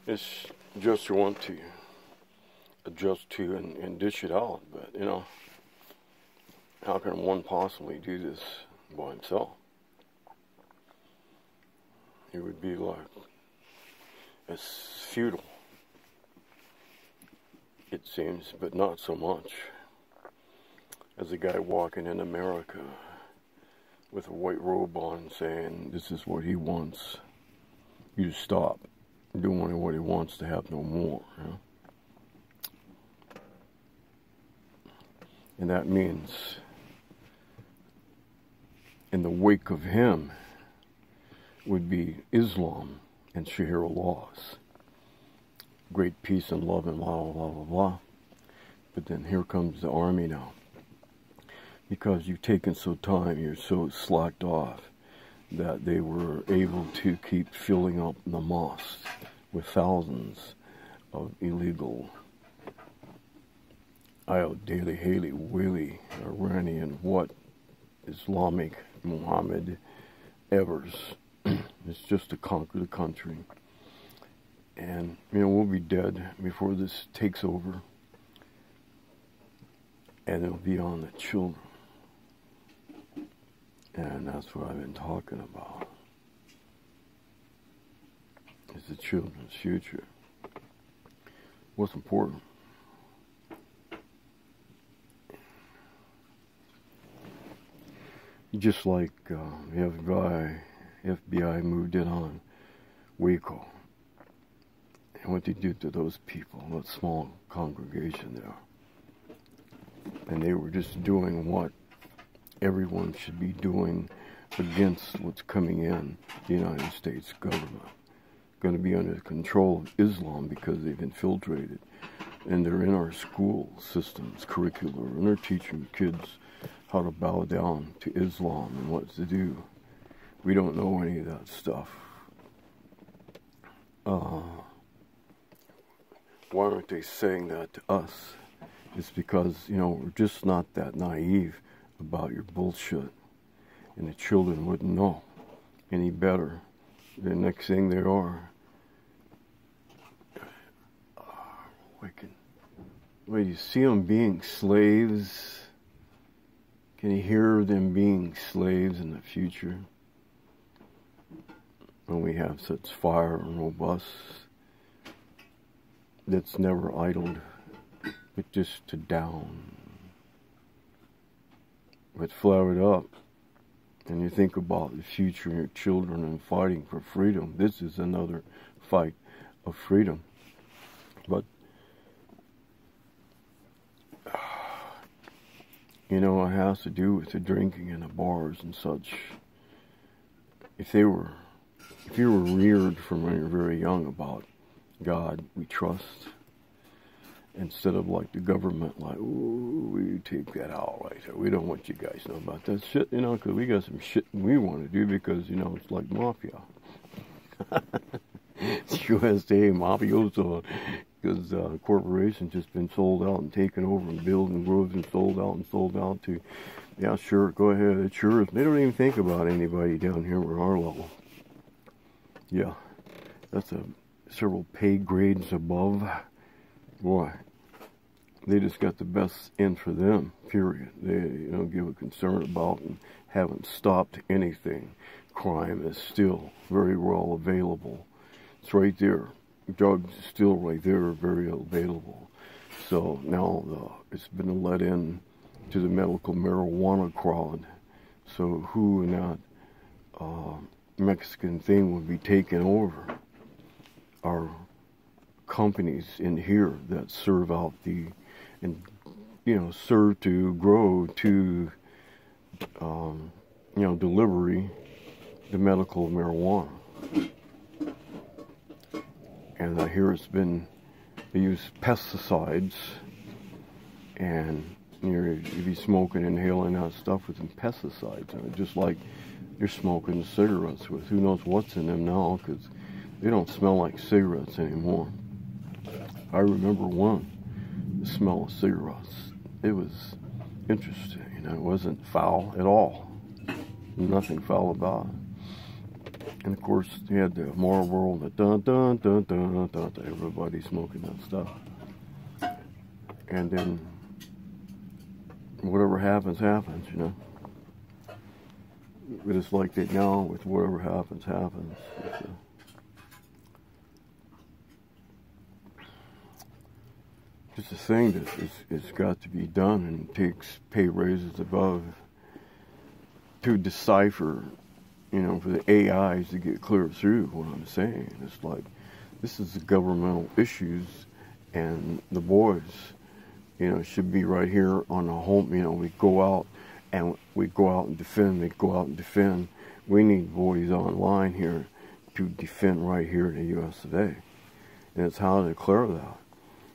It's just you want to adjust to and dish it out, but how can one possibly do this by himself? It would be like, it's futile, it seems, but not so much as a guy walking in America with a white robe on saying this is what he wants you to stop doing what he wants to have no more. And that means in the wake of him would be Islam and Sharia laws. Great peace and love and blah, blah, blah, blah, blah. But then here comes the army now. Because you've taken so time, you're so slacked off, that they were able to keep filling up the mosques with thousands of illegal Daily Haley, Willie, Iranian, what, Islamic, Muhammad, Evers. It's just to conquer the country. And, we'll be dead before this takes over. And it'll be on the children. And that's what I've been talking about. It's the children's future. What's important? Just like the FBI moved in on Waco. And what they did to those people, that small congregation there. And they were just doing what everyone should be doing against what's coming in the United States government. Going to be under the control of Islam because they've infiltrated. And they're in our school systems, curricular, and they're teaching kids how to bow down to Islam and what to do. We don't know any of that stuff. Why aren't they saying that to us? It's because, we're just not that naive about your bullshit. And the children wouldn't know any better. The next thing they are, well, you see them being slaves. Can you hear them being slaves in the future? When we have such fire and robust that's never idled, but just to down. But flowered up, and you think about the future and your children and fighting for freedom. This is another fight of freedom. But, it has to do with the drinking and the bars and such. If you were reared from when you're very young about God, we trust, instead of like the government, like, ooh, we take that out right there. We don't want you guys to know about that shit, because we got some shit we want to do because, it's like mafia. It's USA mafioso, because the corporation's just been sold out and taken over and building roads and sold out to, yeah, sure, go ahead, it sure is. They don't even think about anybody down here at our level. Yeah, that's several pay grades above. Boy, they just got the best in for them, period. They don't give a concern about and haven't stopped anything. Crime is still very well available. It's right there. Drugs is still right there, very available. So now it's been let in to the medical marijuana crowd. So who in that Mexican thing would be taking over our companies in here that serve out serve to grow to, delivery the medical marijuana. And I hear they use pesticides, and you be smoking, inhaling that stuff with some pesticides, just like you're smoking cigarettes with. Who knows what's in them now, because they don't smell like cigarettes anymore. I remember the smell of cigarettes. It was interesting, it wasn't foul at all. Nothing foul about it. And of course, they had the Marlboro and the dun dun dun dun dun dun. Everybody smoking that stuff. And then whatever happens, happens, you know. But it's like that now with whatever happens, happens. It's a thing that is got to be done, and it takes pay raises above to decipher, you know, for the AIs to get clear through what I'm saying. It's like, this is the governmental issues, and the boys, you know, should be right here on the home. You know, we go out and defend. They go out and defend. We need boys online here to defend right here in the U.S. of A. And it's how to declare that.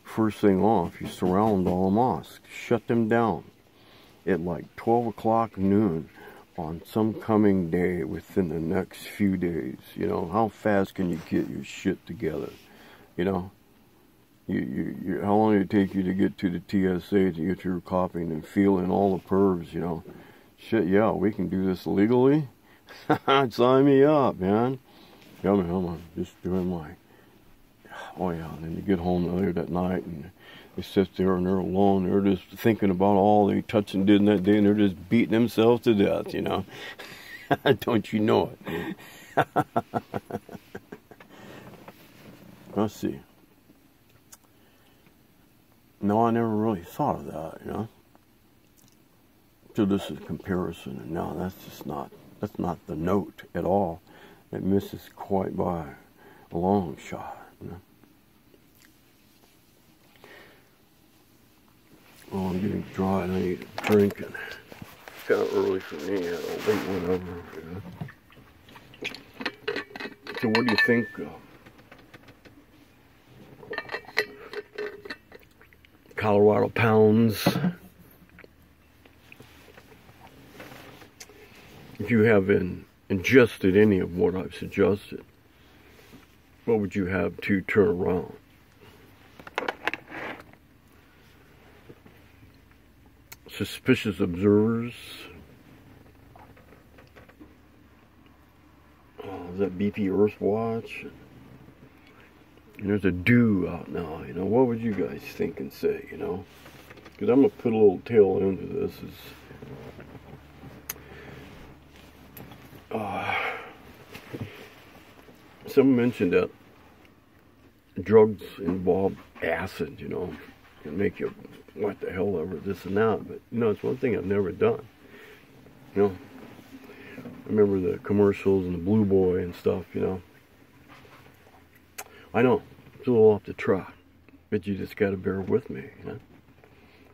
First thing off, you surround all the mosques, shut them down at like 12 o'clock noon on some coming day within the next few days. You know, how fast can you get your shit together? You know, how long did it take you to get to the TSA to get your copying and feeling all the pervs, you know? Shit, yeah, we can do this legally. Sign me up, man. Come on, just doing my... Oh yeah, and then you get home later that night and they sit there and they're alone. They're just thinking about all they touched and did in that day, and they're just beating themselves to death, you know. Don't you know it? Let's see. No, I never really thought of that, you know. So this is comparison, and no, that's not the note at all. It misses quite by a long shot, you know. Oh, I'm getting dry and I need a drink, and it's kind of early for me. I had a late one over, you know. So what do you think? Colorado pounds. If you have ingested any of what I've suggested, what would you have to turn around? Suspicious observers. Is that BP Earthwatch? And there's a do out now, you know. What would you guys think and say, you know? Because I'm going to put a little tail into this. Someone mentioned that drugs involve acid, you know, can make you what the hell ever, this and that. But, you know, it's one thing I've never done. You know, I remember the commercials and the Blue Boy and stuff, you know. I know, it's a little off the track, but you just got to bear with me, you know.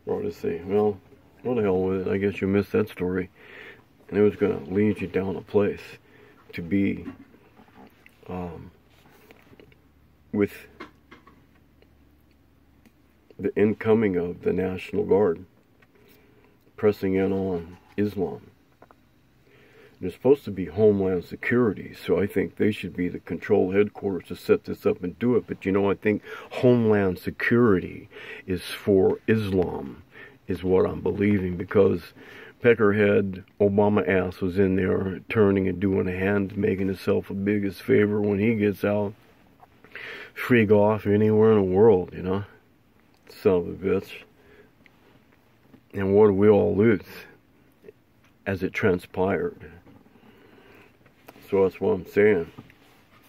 Or to say, well, what the hell with it, I guess you missed that story. And it was going to lead you down a place to be with the incoming of the National Guard pressing in on Islam. There's supposed to be Homeland Security, so I think they should be the control headquarters to set this up and do it. But you know, I think Homeland Security is for Islam, is what I'm believing, because Peckerhead Obama ass was in there turning and doing a hand, making himself a biggest favor when he gets out. Freak off anywhere in the world, you know. Son of a bitch. And what do we all lose as it transpired? So that's what I'm saying.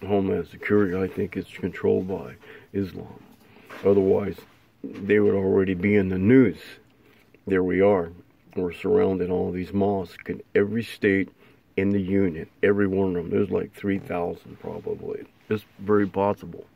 Homeland Security, I think, is controlled by Islam. Otherwise, they would already be in the news. There we are. We're surrounding all these mosques in every state in the union. Every one of them. There's like 3,000 probably. It's very possible.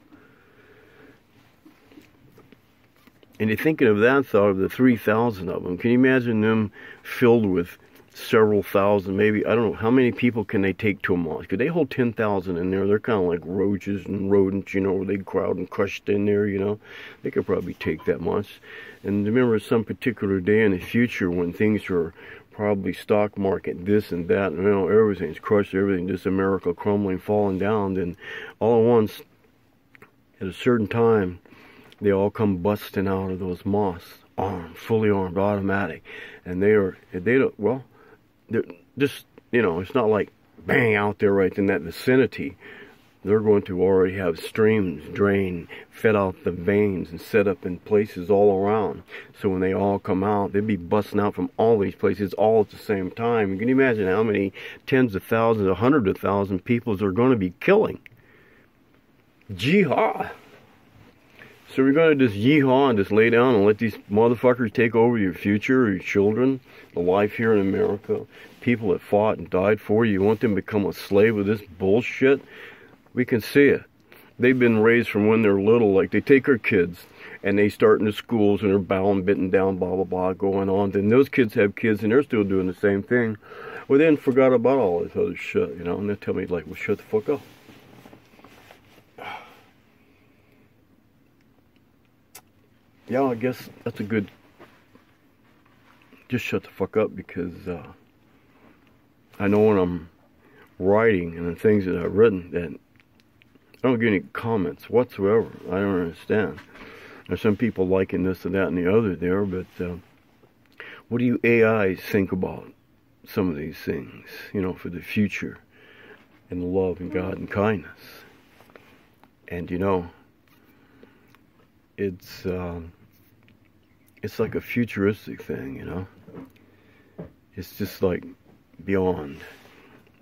And you're thinking of that thought of the 3,000 of them. Can you imagine them filled with several thousand, maybe, I don't know, how many people can they take to a mosque? Could they hold 10,000 in there? They're kind of like roaches and rodents, you know, where they crowd and crushed in there, you know. They could probably take that much. And remember some particular day in the future when things are probably stock market, this and that, and, you know, everything's crushed, everything, just America crumbling, falling down, then all at once, at a certain time, they all come busting out of those mosques, armed, fully armed, automatic. And they're just, you know, it's not like bang, out there right in that vicinity, they're going to already have streams drain, fed out the veins, and set up in places all around. So when they all come out, they'll be busting out from all these places all at the same time. You can imagine how many tens of thousands, or hundreds of thousands people they're going to be killing. Jihad. So we're going to just yeehaw and just lay down and let these motherfuckers take over your future, your children, the life here in America, people that fought and died for you. You want them to become a slave of this bullshit? We can see it. They've been raised from when they're little, like they take our kids and they start in the schools and they're bowing, bitten down, blah, blah, blah, going on. Then those kids have kids and they're still doing the same thing. Well, then forgot about all this other shit, you know, and they tell me, like, well, shut the fuck up. Yeah, I guess that's a good, just shut the fuck up, because I know when I'm writing and the things that I've written that I don't get any comments whatsoever. I don't understand. There's some people liking this and that and the other there, but what do you AIs think about some of these things, you know, for the future and the love and God and kindness? And, you know, it's like a futuristic thing, you know. It's just like beyond.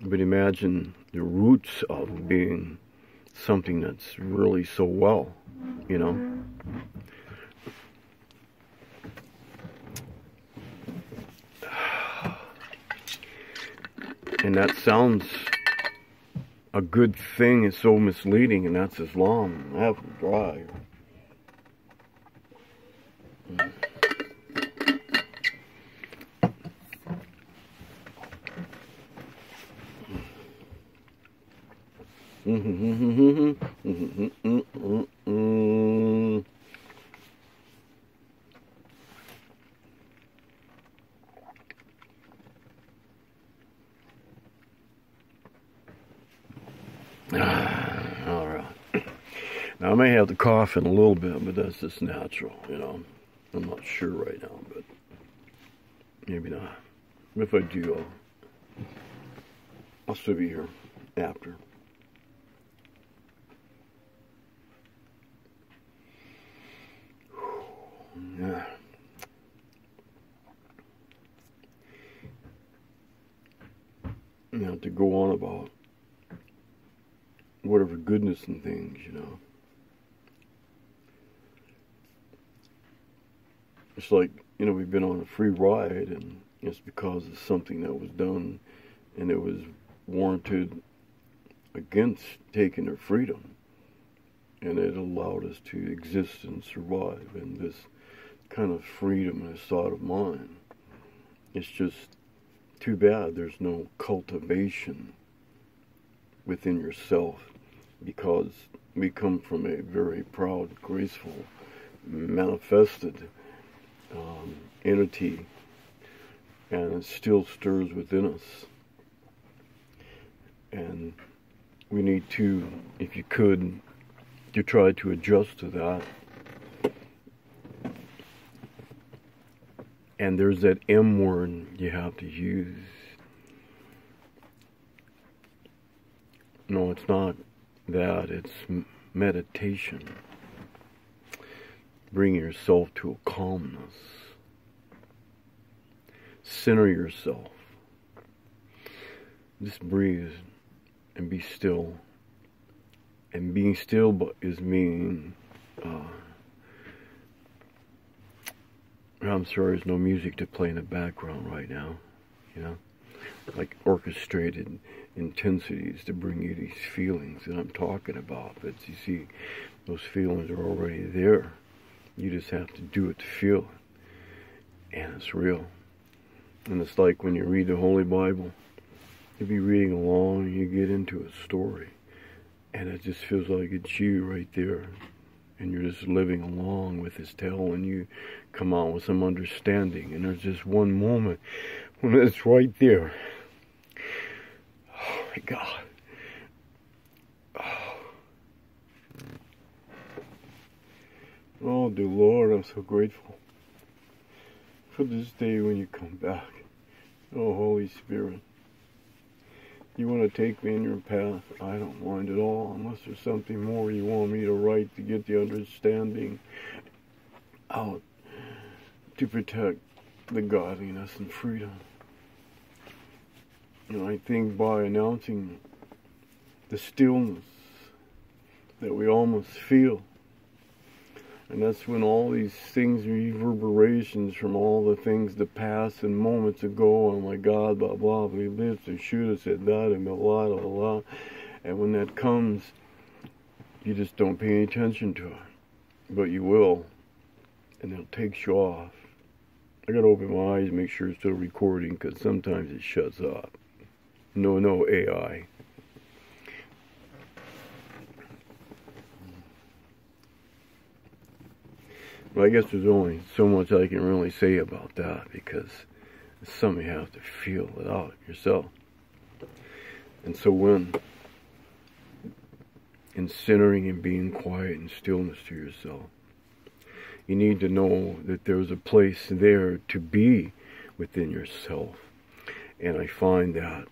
But imagine the roots of being something that's really so well, you know. And that sounds a good thing. It's so misleading, and that's Islam. I have to dry. All right. Now I may have to cough in a little bit, but that's just natural, you know. I'm not sure right now, but maybe not. If I do, I'll still be here after. Yeah. Now to go on about whatever goodness and things, you know. It's like, you know, we've been on a free ride, and it's because of something that was done, and it was warranted against taking their freedom, and it allowed us to exist and survive, and this kind of freedom and thought of mine. It's just too bad there's no cultivation within yourself, because we come from a very proud, graceful, manifested entity, and it still stirs within us. And we need to, if you could, to try to adjust to that. And there's that M word you have to use. No, it's not that. It's meditation. Bring yourself to a calmness. Center yourself. Just breathe and be still. And being still is meaning, I'm sorry, there's no music to play in the background right now, you know, like orchestrated intensities to bring you these feelings that I'm talking about. But you see, those feelings are already there. You just have to do it to feel it. And it's real. And it's like when you read the Holy Bible, you'll be reading along and you get into a story, and it just feels like it's you right there. And you're just living along with his tale, and you come out with some understanding. And there's just one moment when it's right there. Oh my God. Oh, dear Lord, I'm so grateful for this day when you come back. Oh, Holy Spirit, You want to take me in your path? I don't mind at all, unless there's something more you want me to write to get the understanding out to protect the godliness and freedom. And I think by announcing the stillness that we almost feel, and that's when all these things, reverberations from all the things that passed and moments ago, oh my God, blah, blah, we lived, they should have said that, and blah, blah, blah, blah. And when that comes, you just don't pay any attention to it. But you will, and it takes you off. I gotta open my eyes and make sure it's still recording, because sometimes it shuts off. No AI. Well, I guess there's only so much I can really say about that, because it's something you have to feel it out yourself. And so when in centering and being quiet and stillness to yourself, you need to know that there's a place there to be within yourself. And I find that,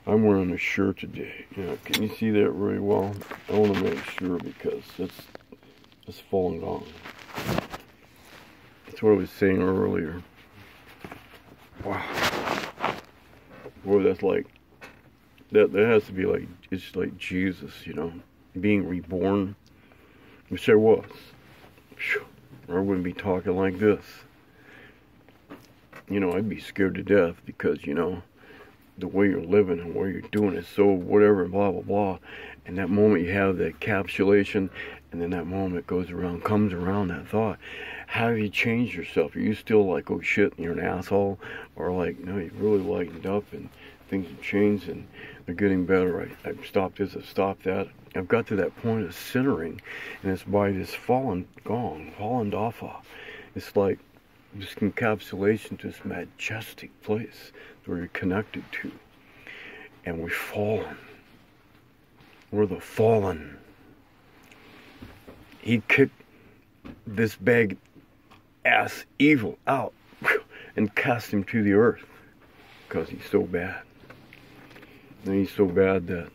I'm wearing a shirt today. Can you see that really well? I want to make sure, because it's falling down. That's what I was saying earlier. Wow. Boy, that's like, that has to be like, it's like Jesus, being reborn, which I was. Or I wouldn't be talking like this. I'd be scared to death, because, the way you're living and what you're doing is so whatever, blah, blah, blah. And that moment you have the encapsulation, and then that moment comes around that thought. How have you changed yourself? Are you still like, oh shit, you're an asshole? Or like, no, you've really lightened up and things have changed and they're getting better. I've stopped this, I've stopped that. I've got to that point of centering, and it's by this fallen off of. It's like this encapsulation to this majestic place where you're connected to. And we've fallen. We're the fallen. He kicked this bag ass evil out and cast him to the earth, because he's so bad. And he's so bad that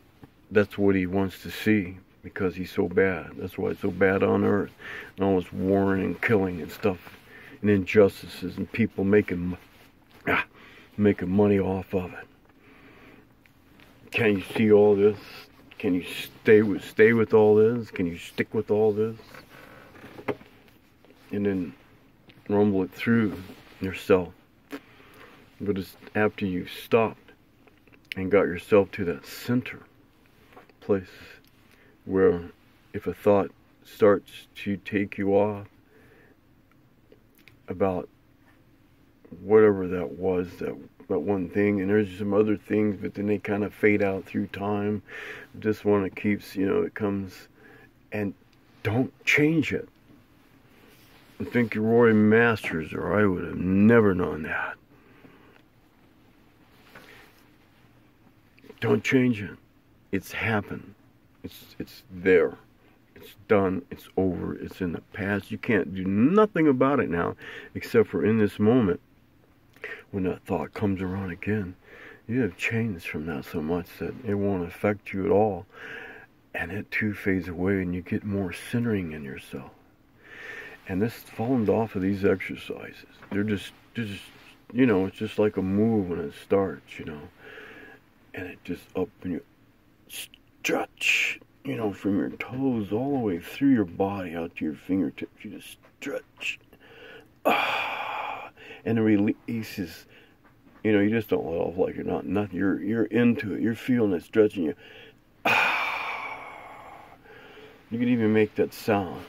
that's what he wants to see, because he's so bad. That's why it's so bad on earth. And all this warring and killing and stuff, and injustices, and people making money off of it. Can you see all this? Can you stay with all this? Can you stick with all this? And then rumble it through yourself. But it's after you've stopped and got yourself to that center place where if a thought starts to take you off about whatever that was, that one thing, and there's some other things, but then they kind of fade out through time. This one, it keeps, it comes, and don't change it. And think you're Roy Masters, or I would have never known that. Don't change it. It's happened. It's there. It's done. It's over. It's in the past. You can't do nothing about it now, except for in this moment, when that thought comes around again. You have changed from that so much that it won't affect you at all. And it too fades away, and you get more centering in yourself. And this falling off of these exercises, they're just it's just like a move when it starts, and it just up and you stretch, from your toes all the way through your body out to your fingertips. You just stretch, and it releases. You just don't let off like you're not nothing. You're into it. You're feeling it stretching you. You can even make that sound.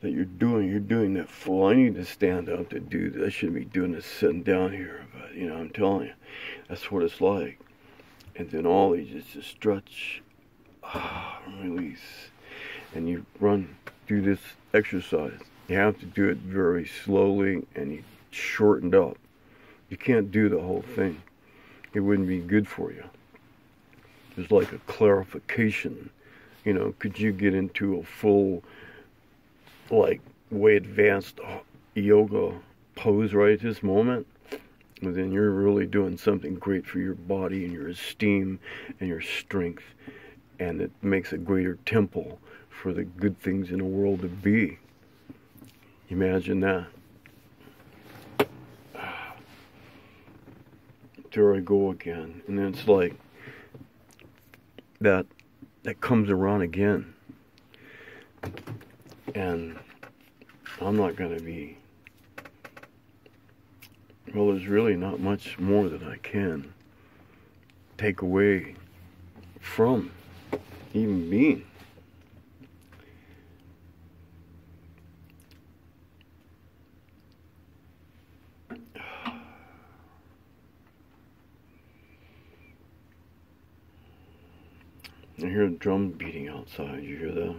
That you're doing that full. I need to stand up to do this. I shouldn't be doing this sitting down here, but I'm telling you, that's what it's like. And then all these just stretch, release, and you do this exercise. You have to do it very slowly, and you shortened up. You can't do the whole thing. It wouldn't be good for you. There's like a clarification. Could you get into a full, like, way advanced yoga pose right at this moment? well, then you're really doing something great for your body and your esteem and your strength. And it makes a greater temple for the good things in the world to be. Imagine that. There I go again. And then it's like that comes around again. And I'm not going to be, well, there's really not much more that I can take away from even being. I hear a drum beating outside. You hear that?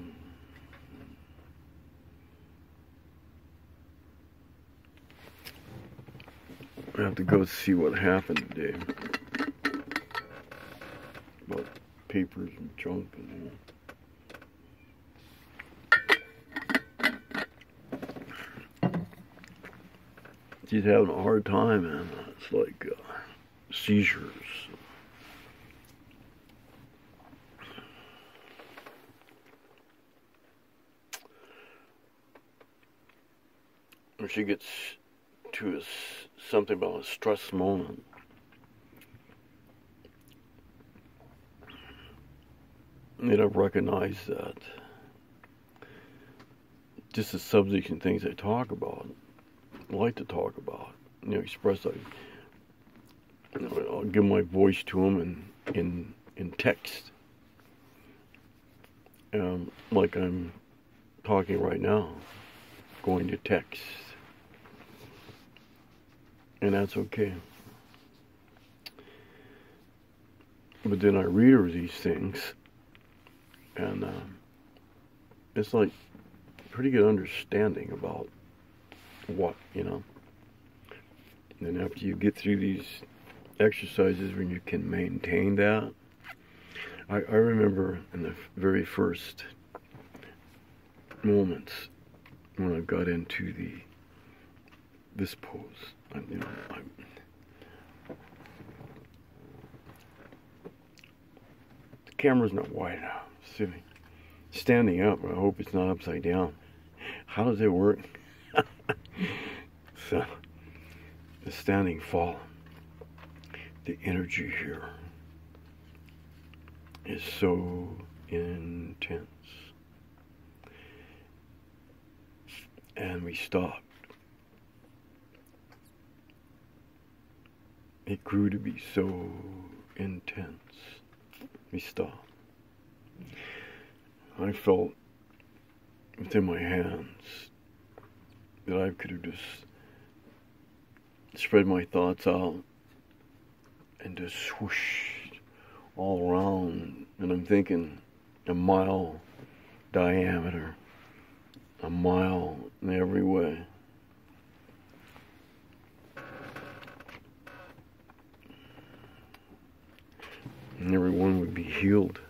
I have to go see what happened today. About papers and junk and she's having a hard time, man. It's like seizures. When she gets to something about a stress moment, and I've recognized that just the subjects and things I talk about, I like to talk about, express. I'll give my voice to them in text, like I'm talking right now, going to text, and that's okay. But then I read her these things, and it's like pretty good understanding about what, And then after you get through these exercises, when you can maintain that, I remember in the very first moments when I got into this pose, the camera's not wide enough. Silly. Standing up, I hope it's not upside down. How does it work? So, the standing fall, the energy here is so intense. And we stopped. It grew to be so intense. We stopped. I felt within my hands that I could have just spread my thoughts out and just swoosh all around. And I'm thinking a mile diameter, a mile in every way. And everyone would be healed.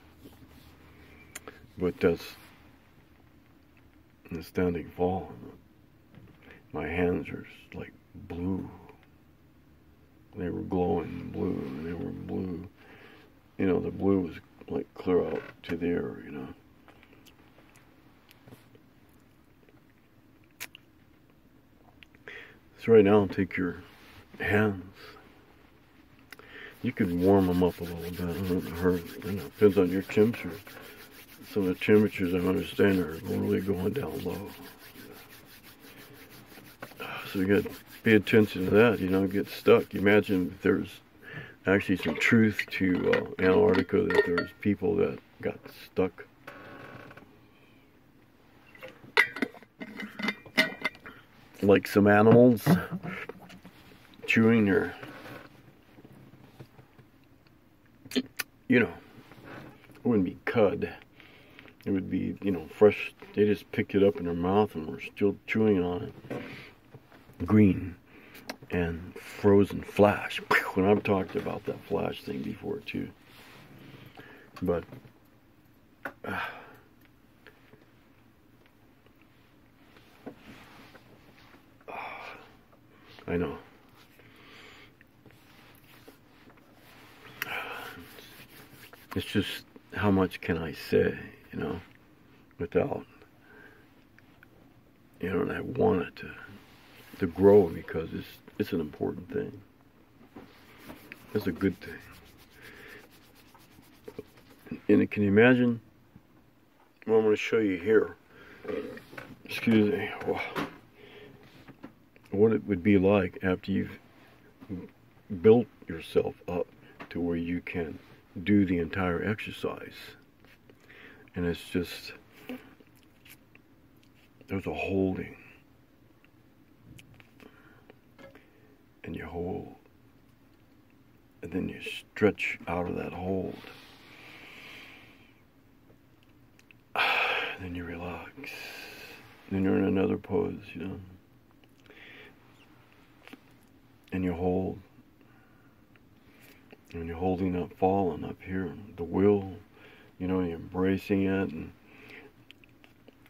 But that's in the standing fall. My hands are like blue. They were glowing blue, and they were blue. The blue was like clear out to there, So right now, take your hands. You could warm them up a little bit. It doesn't hurt. It depends on your temperature. Some of the temperatures, I understand, are really going down low. So you got to pay attention to that. You don't get stuck. Imagine if there's actually some truth to Antarctica, that there's people that got stuck. Like some animals chewing their, it wouldn't be cud. It would be, fresh. They just picked it up in their mouth and were still chewing on it. Green and frozen flash. And I've talked about that flash thing before too. But I know. it's just, how much can I say, you know, without, you know, and I want it to grow, because it's an important thing. It's a good thing. And can you imagine what I'm going to show you here? Excuse me. What it would be like after you've built yourself up to where you can do the entire exercise. And it's just, there's a holding. And you hold. And then you stretch out of that hold. Then you relax. Then you're in another pose, you know. And you hold. And you're holding that fallen up here. The will, you know, you're embracing it. And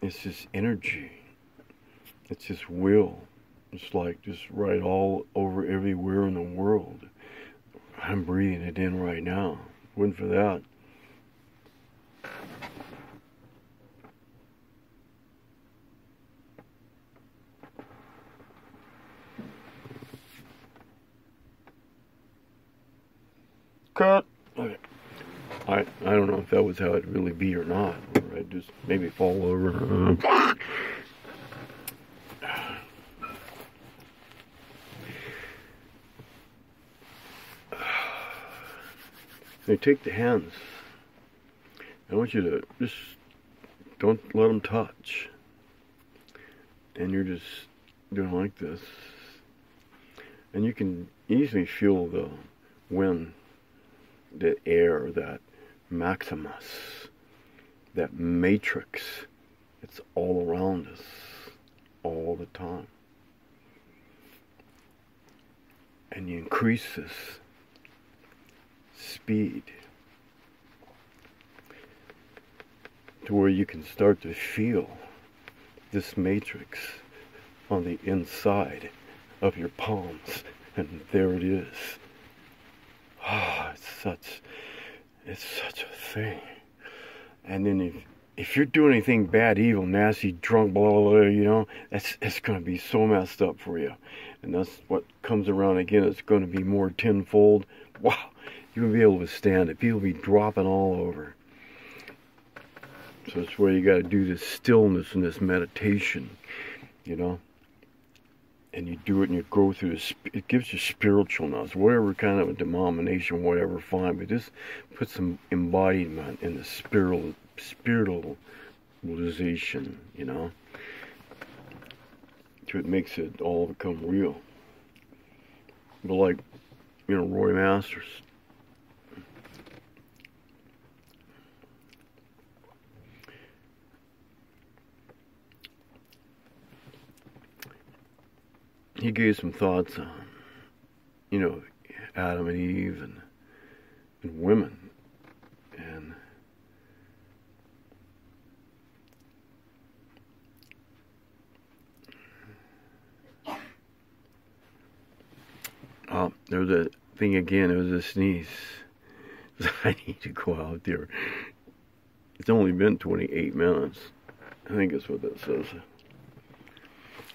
it's just energy. It's just will. It's like just right all over everywhere in the world. I'm breathing it in right now. Wouldn't for that. Cut. Okay. I don't know if that was how it'd really be or not. Or I'd just maybe fall over. They take the hands. I want you to just don't let them touch. And you're just doing like this. And you can easily feel the wind, the air, that Maximus, that matrix. It's all around us, all the time. And you increase this speed to where you can start to feel this matrix on the inside of your palms, and there it is. Ah, it's such a thing. And then if you're doing anything bad, evil, nasty, drunk, blah, blah, blah, you know, it's going to be so messed up for you. And that's what comes around again. It's going to be more tenfold. Wow, you won't be able to stand it. People will be dropping all over. So it's where you got to do this stillness and this meditation, you know. And you do it and you go through this. It gives you spiritualness, whatever kind of a denomination, whatever, fine. But just put some embodiment in the spiritualization, you know. So it makes it all become real. But like, you know, Roy Masters. He gave some thoughts on, you know, Adam and Eve and women. And there was a thing again, it was a sneeze. I need to go out there. It's only been 28 minutes. I think that's what that says.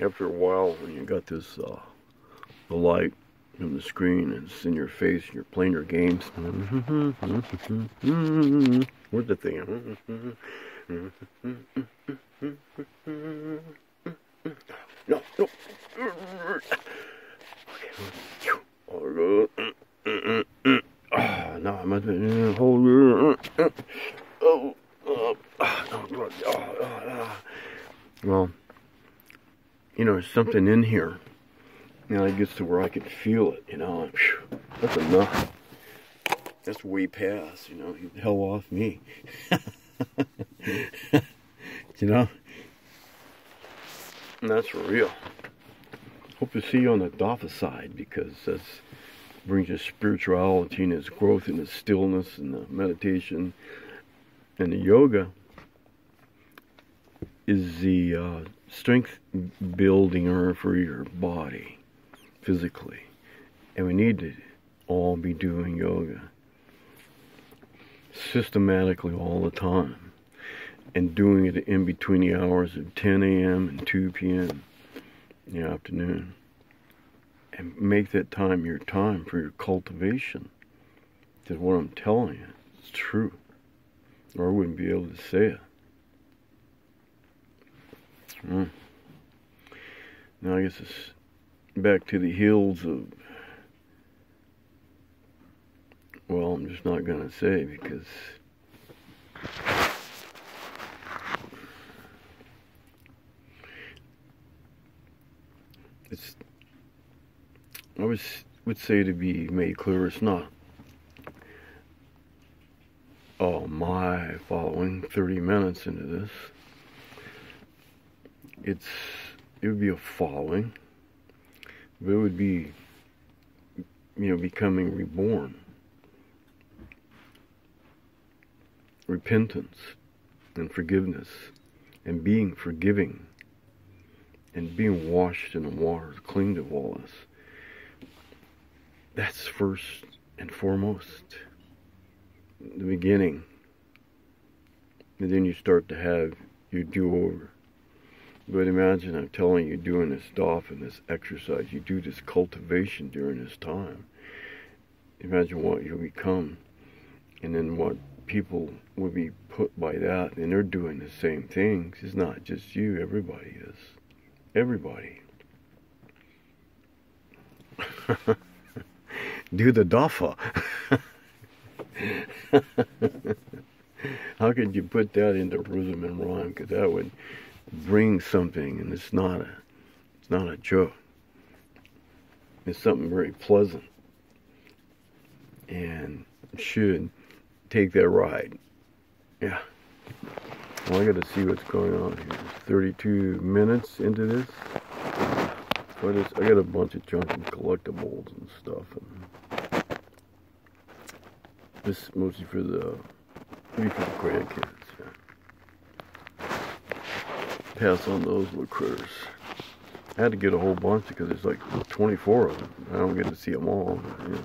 After a while, when you got this, the light from the screen, and it's in your face, and you're playing your games. Where's the thing? No, no. No, I must hold. Well, you know, there's something in here. You know, it gets to where I can feel it, you know. That's enough. That's way past, you know. Get the hell off me. You know? And that's for real. Hope to see you on the Dafa side, because that brings you spirituality and its growth and its stillness and the meditation. And the yoga is the strength building for your body physically. And we need to all be doing yoga. systematically all the time, and doing it in between the hours of 10 a.m. and 2 p.m. in the afternoon. And make that time your time for your cultivation. Because what I'm telling you is true. Or I wouldn't be able to say it. Now I guess it's back to the hills of, well, I'm just not going to say because it's, I would say, to be made clear, it's not my following 30 minutes into this. It would be a following, but it would be, becoming reborn. Repentance and forgiveness and being forgiving and being washed in the water, cleaned of all this. That's first and foremost the beginning. And then you start to have your do-over. But imagine, I'm telling you, doing this stuff and this exercise, you do this cultivation during this time. Imagine what you'll become, and then what people will be put by that, and they're doing the same things. It's not just you, everybody is. Everybody. Do the dafa. How could you put that into rhythm and rhyme? Because that would bring something, and it's not a joke. It's something very pleasant, and should take that ride. Yeah. Well, I got to see what's going on here. It's 32 minutes into this. So I got a bunch of junk and collectibles and stuff. And this is mostly for the grandkids. Yeah. Pass on those little critters. I had to get a whole bunch because there's like 24 of them. I don't get to see them all. But, yeah.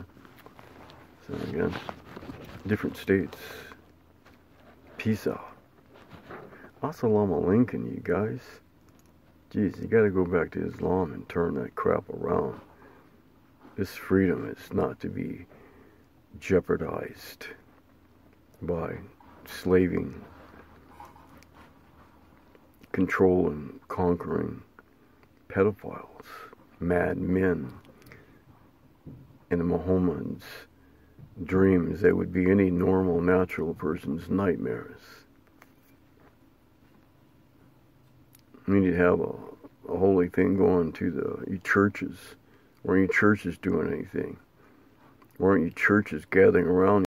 So again, different states. Peace out. Assalamu alaikum, you guys. Jeez, you gotta go back to Islam and turn that crap around. This freedom is not to be jeopardized by slaving, controlling, conquering pedophiles, mad men, and the Mohammedans' dreams that would be any normal, natural person's nightmares. We need to have a holy thing going to your churches. Why aren't your churches doing anything? Why aren't your churches gathering around